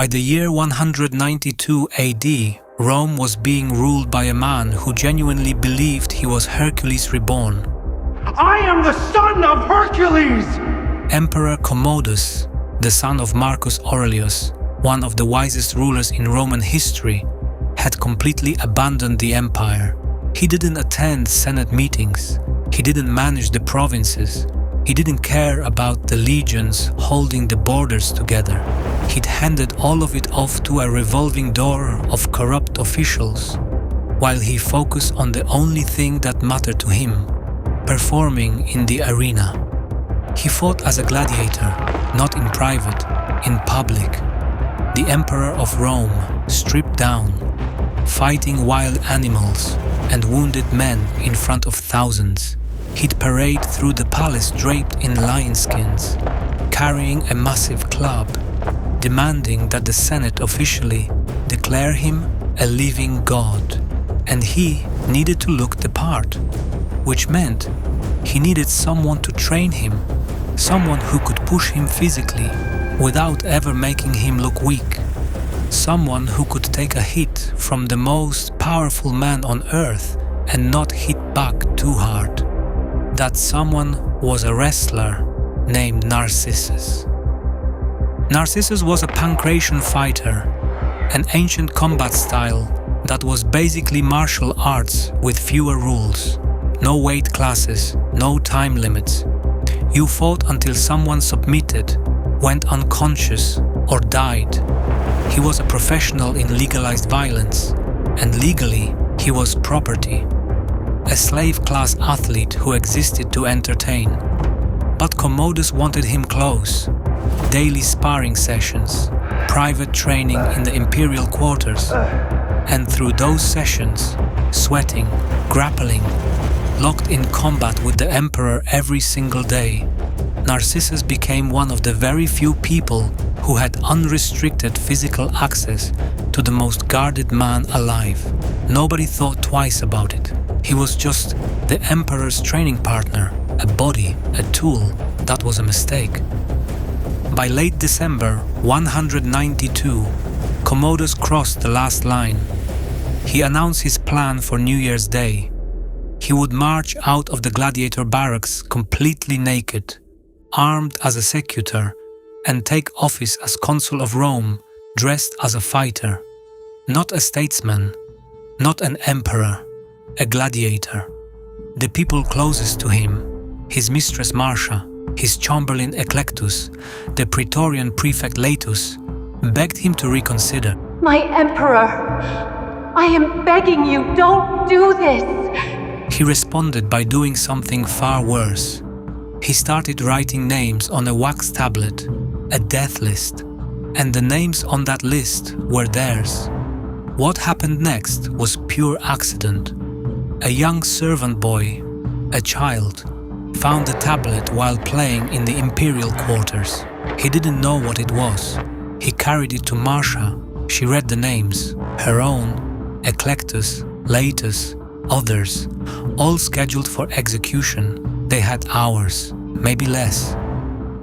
By the year 192 AD, Rome was being ruled by a man who genuinely believed he was Hercules reborn. I am the son of Hercules! Emperor Commodus, the son of Marcus Aurelius, one of the wisest rulers in Roman history, had completely abandoned the empire. He didn't attend Senate meetings. He didn't manage the provinces. He didn't care about the legions holding the borders together. He'd handed all of it off to a revolving door of corrupt officials, while he focused on the only thing that mattered to him, performing in the arena. He fought as a gladiator, not in private, in public. The Emperor of Rome, stripped down, fighting wild animals and wounded men in front of thousands. He'd parade through the palace draped in lion skins, carrying a massive club, demanding that the Senate officially declare him a living god. And he needed to look the part, which meant he needed someone to train him, someone who could push him physically without ever making him look weak, someone who could take a hit from the most powerful man on earth and not hit back too hard. That someone was a wrestler named Narcissus. Narcissus was a Pancratian fighter, an ancient combat style that was basically martial arts with fewer rules, no weight classes, no time limits. You fought until someone submitted, went unconscious, or died. He was a professional in legalized violence, and legally he was property. A slave-class athlete who existed to entertain. But Commodus wanted him close. Daily sparring sessions, private training in the imperial quarters, and through those sessions, sweating, grappling, locked in combat with the emperor every single day, Narcissus became one of the very few people who had unrestricted physical access to the most guarded man alive. Nobody thought twice about it. He was just the emperor's training partner, a body, a tool. That was a mistake. By late December 192, Commodus crossed the last line. He announced his plan for New Year's Day. He would march out of the gladiator barracks completely naked, armed as a secutor, and take office as consul of Rome, dressed as a fighter. Not a statesman, not an emperor, a gladiator. The people closest to him, his mistress Marcia, his chamberlain Eclectus, the praetorian prefect Laetus, begged him to reconsider. My emperor, I am begging you, don't do this. He responded by doing something far worse. He started writing names on a wax tablet, a death list, and the names on that list were theirs. What happened next was pure accident. A young servant boy, a child, found the tablet while playing in the imperial quarters. He didn't know what it was. He carried it to Marcia. She read the names, her own, Eclectus, Laetus, others, all scheduled for execution. They had hours, maybe less.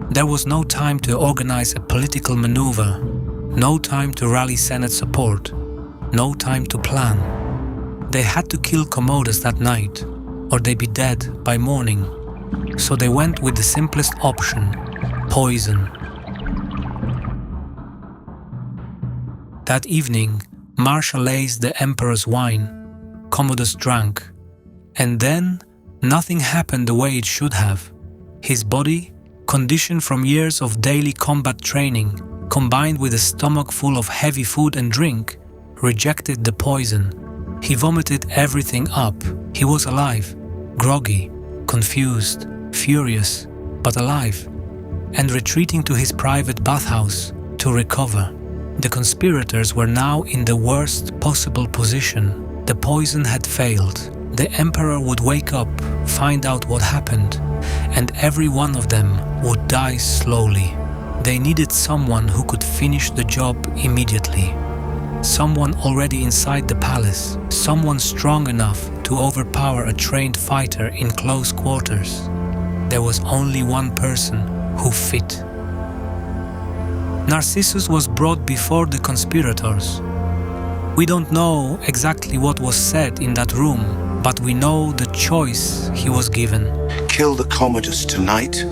There was no time to organize a political maneuver, no time to rally Senate support, no time to plan. They had to kill Commodus that night, or they'd be dead by morning. So they went with the simplest option, poison. That evening, Marcia laced the emperor's wine. Commodus drank. And then, nothing happened the way it should have. His body, conditioned from years of daily combat training, combined with a stomach full of heavy food and drink, rejected the poison. He vomited everything up. He was alive, groggy, confused, furious, but alive, and retreating to his private bathhouse to recover. The conspirators were now in the worst possible position. The poison had failed. The emperor would wake up, find out what happened, and every one of them would die slowly. They needed someone who could finish the job immediately. Someone already inside the palace, someone strong enough to overpower a trained fighter in close quarters. There was only one person who fit. Narcissus was brought before the conspirators. We don't know exactly what was said in that room, but we know the choice he was given. Kill the Commodus tonight,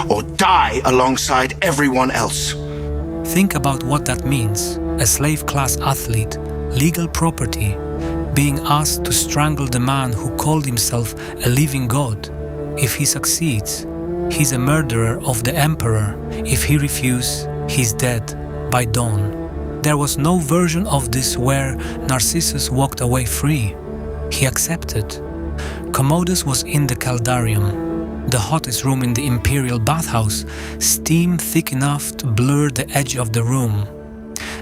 or die alongside everyone else. Think about what that means. A slave-class athlete, legal property, being asked to strangle the man who called himself a living god. If he succeeds, he's a murderer of the emperor. If he refuses, he's dead by dawn. There was no version of this where Narcissus walked away free. He accepted. Commodus was in the caldarium, the hottest room in the imperial bathhouse, steam thick enough to blur the edge of the room.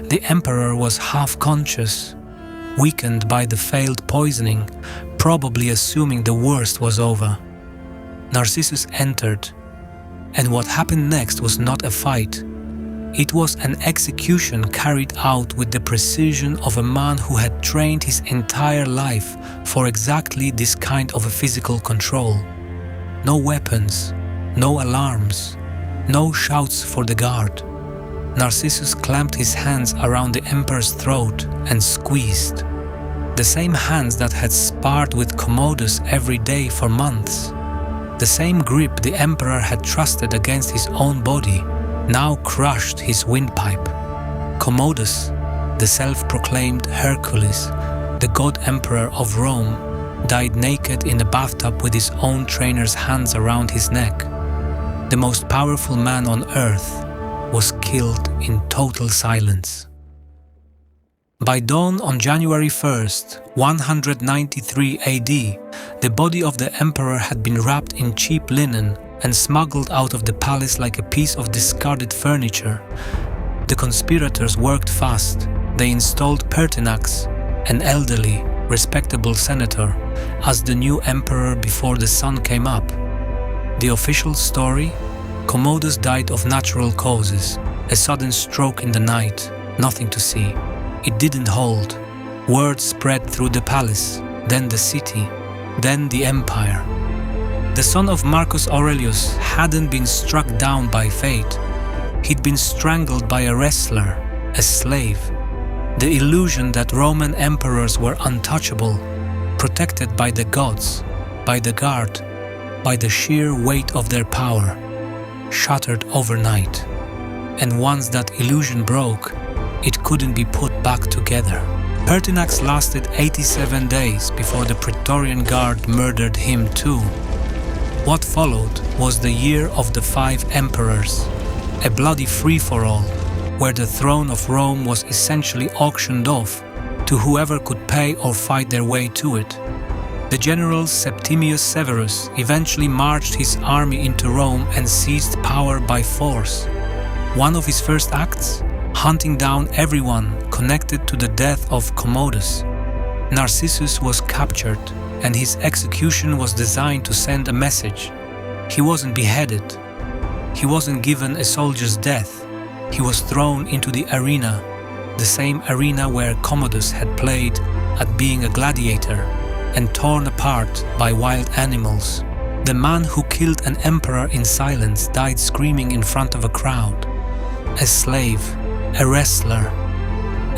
The emperor was half-conscious, weakened by the failed poisoning, probably assuming the worst was over. Narcissus entered, and what happened next was not a fight. It was an execution carried out with the precision of a man who had trained his entire life for exactly this kind of a physical control. No weapons, no alarms, no shouts for the guard. Narcissus clamped his hands around the emperor's throat and squeezed. The same hands that had sparred with Commodus every day for months. The same grip the emperor had trusted against his own body now crushed his windpipe. Commodus, the self-proclaimed Hercules, the god emperor of Rome, died naked in a bathtub with his own trainer's hands around his neck. The most powerful man on earth was killed in total silence. By dawn on January 1st, 193 AD, the body of the emperor had been wrapped in cheap linen and smuggled out of the palace like a piece of discarded furniture. The conspirators worked fast. They installed Pertinax, an elderly, respectable senator, as the new emperor before the sun came up. The official story? Commodus died of natural causes, a sudden stroke in the night, nothing to see. It didn't hold. Word spread through the palace, then the city, then the empire. The son of Marcus Aurelius hadn't been struck down by fate. He'd been strangled by a wrestler, a slave. The illusion that Roman emperors were untouchable, protected by the gods, by the guard, by the sheer weight of their power, shattered overnight. And once that illusion broke, it couldn't be put back together. Pertinax lasted 87 days before the Praetorian Guard murdered him too. What followed was the Year of the Five Emperors, a bloody free-for-all, where the throne of Rome was essentially auctioned off to whoever could pay or fight their way to it. The general Septimius Severus eventually marched his army into Rome and seized power by force. One of his first acts? Hunting down everyone connected to the death of Commodus. Narcissus was captured, and his execution was designed to send a message. He wasn't beheaded. He wasn't given a soldier's death. He was thrown into the arena, the same arena where Commodus had played at being a gladiator, and torn apart by wild animals. The man who killed an emperor in silence died screaming in front of a crowd. A slave, a wrestler,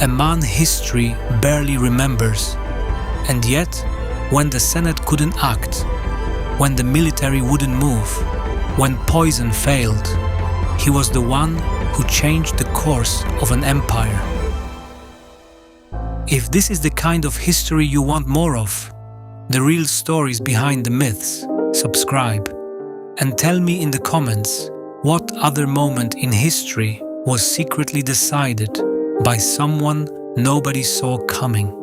a man history barely remembers. And yet, when the Senate couldn't act, when the military wouldn't move, when poison failed, he was the one who changed the course of an empire. If this is the kind of history you want more of, the real stories behind the myths, subscribe and tell me in the comments what other moment in history was secretly decided by someone nobody saw coming.